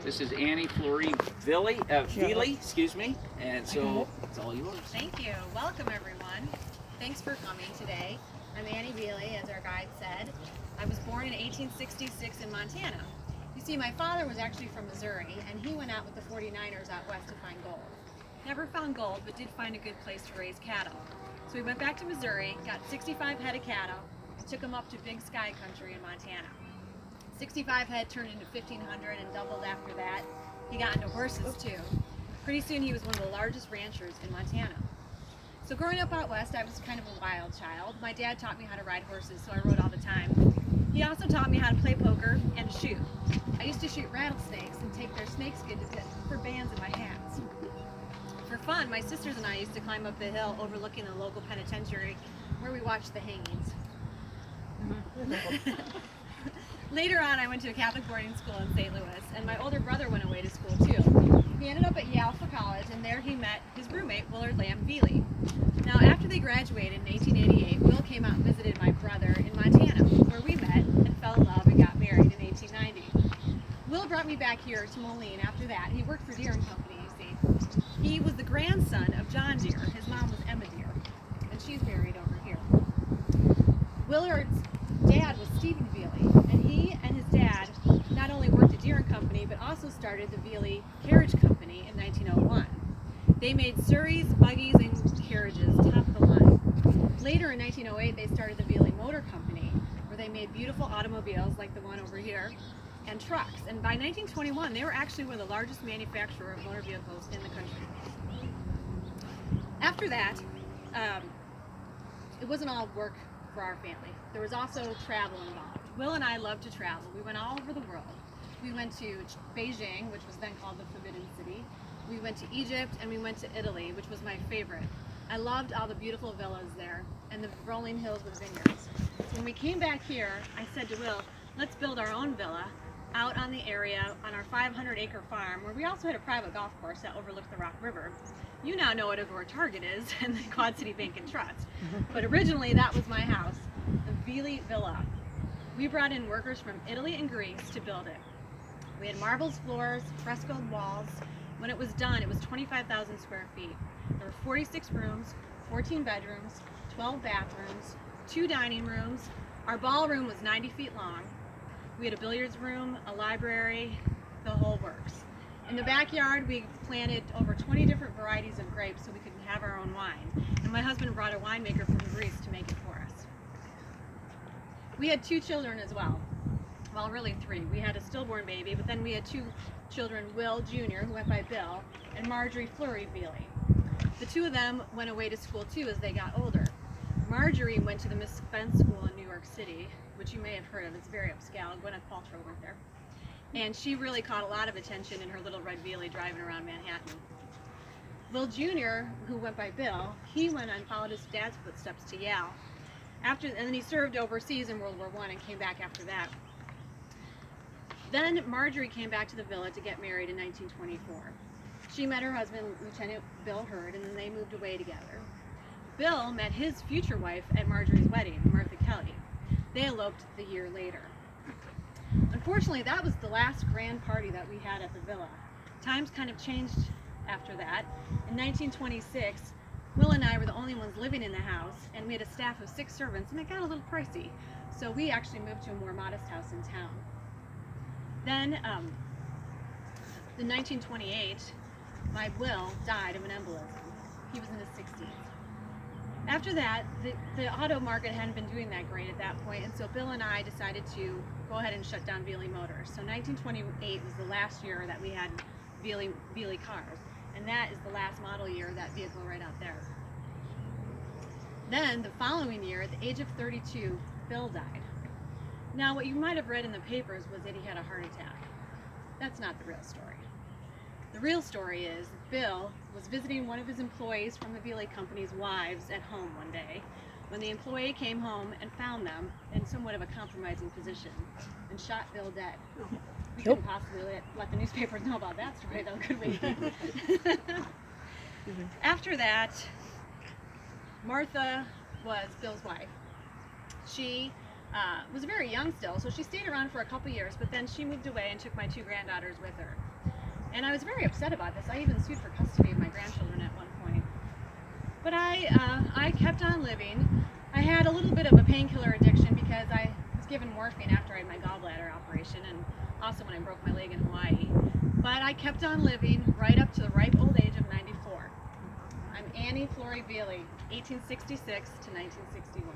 This is Annie Florine Veely, excuse me, and so it's all yours. Thank you. Welcome, everyone. Thanks for coming today. I'm Annie Veely, as our guide said. I was born in 1866 in Montana. You see, my father was actually from Missouri, and he went out with the 49ers out west to find gold. Never found gold, but did find a good place to raise cattle. So we went back to Missouri, got 65 head of cattle, and took them up to Big Sky Country in Montana. 65 head turned into 1,500 and doubled after that. He got into horses too. Pretty soon he was one of the largest ranchers in Montana. So growing up out west, I was kind of a wild child. My dad taught me how to ride horses, so I rode all the time. He also taught me how to play poker and shoot. I used to shoot rattlesnakes and take their snakeskin to pit for bands in my hats. For fun, my sisters and I used to climb up the hill overlooking the local penitentiary where we watched the hangings. Later on, I went to a Catholic boarding school in St. Louis, and my older brother went away to school too. He ended up at Yale for college, and there he met his roommate, Willard Lamb Veely. Now, after they graduated in 1888, Will came out and visited my brother in Montana, where we met and fell in love and got married in 1890. Will brought me back here to Moline after that. He worked for Deere and Company, you see. He was the grandson of John Deere. His mom was Emma Deere, and she's buried over here. Willard's dad was Stephen Veely, and he and his dad not only worked at Deere and Company, but also started the Veely Carriage Company in 1901. They made surreys, buggies, and carriages, top of the line. Later in 1908, they started the Veely Motor Company, where they made beautiful automobiles like the one over here, and trucks. And by 1921, they were actually one of the largest manufacturer of motor vehicles in the country. After that, it wasn't all work for our family. There was also travel involved. Will and I loved to travel. We went all over the world. We went to Beijing, which was then called the Forbidden City. We went to Egypt, and we went to Italy, which was my favorite. I loved all the beautiful villas there and the rolling hills with vineyards. So when we came back here, I said to Will, let's build our own villa out on the area on our 500-acre farm, where we also had a private golf course that overlooked the Rock River. You now know what Agora Target is and the Quad City Bank and Trust. But originally that was my house, the Veely Villa. We brought in workers from Italy and Greece to build it. We had marble floors, frescoed walls. When it was done, it was 25,000 square feet. There were 46 rooms, 14 bedrooms, 12 bathrooms, 2 dining rooms. Our ballroom was 90 feet long. We had a billiards room, a library, the whole works. In the backyard, we planted over 20 different varieties of grapes so we could have our own wine. And my husband brought a winemaker from Greece to make it for us. We had 2 children as well. Well, really 3. We had a stillborn baby, but then we had 2 children, Will Jr., who went by Bill, and Marjorie Fleury Veely. The 2 of them went away to school too as they got older. Marjorie went to the Miss Spence School in New York City, which you may have heard of. It's very upscale. Gwyneth Paltrow went there. And she really caught a lot of attention in her little red Veely driving around Manhattan. Will Jr., who went by Bill, he went and followed his dad's footsteps to Yale. And then he served overseas in World War I and came back after that. Then Marjorie came back to the villa to get married in 1924. She met her husband, Lieutenant Bill Hurd, and then they moved away together. Bill met his future wife at Marjorie's wedding, Martha Kelly. They eloped the year later. Unfortunately, that was the last grand party that we had at the villa. Times kind of changed after that. In 1926, Will and I were the only ones living in the house, and we had a staff of 6 servants, and it got a little pricey. So we actually moved to a more modest house in town. Then, in 1928, my Will died of an embolism. He was in his 60s. After that, the auto market hadn't been doing that great at that point, and so Bill and I decided to go ahead and shut down Veely Motors. So 1928 was the last year that we had Veely cars, and that is the last model year of that vehicle right out there. Then, the following year, at the age of 32, Bill died. Now, what you might have read in the papers was that he had a heart attack. That's not the real story. The real story is Bill was visiting one of his employees from the Veely Company's wives at home one day when the employee came home and found them in somewhat of a compromising position and shot Bill dead. We couldn't possibly let the newspapers know about that story, though, could we? After that, Martha was Bill's wife. She was very young still, so she stayed around for a couple years, but then she moved away and took my 2 granddaughters with her. And I was very upset about this. I even sued for custody of my grandchildren at one point. But I kept on living. I had a little bit of a painkiller addiction because I was given morphine after I had my gallbladder operation and also when I broke my leg in Hawaii. But I kept on living right up to the ripe old age of 94. I'm Annie Flori Veely, 1866 to 1961.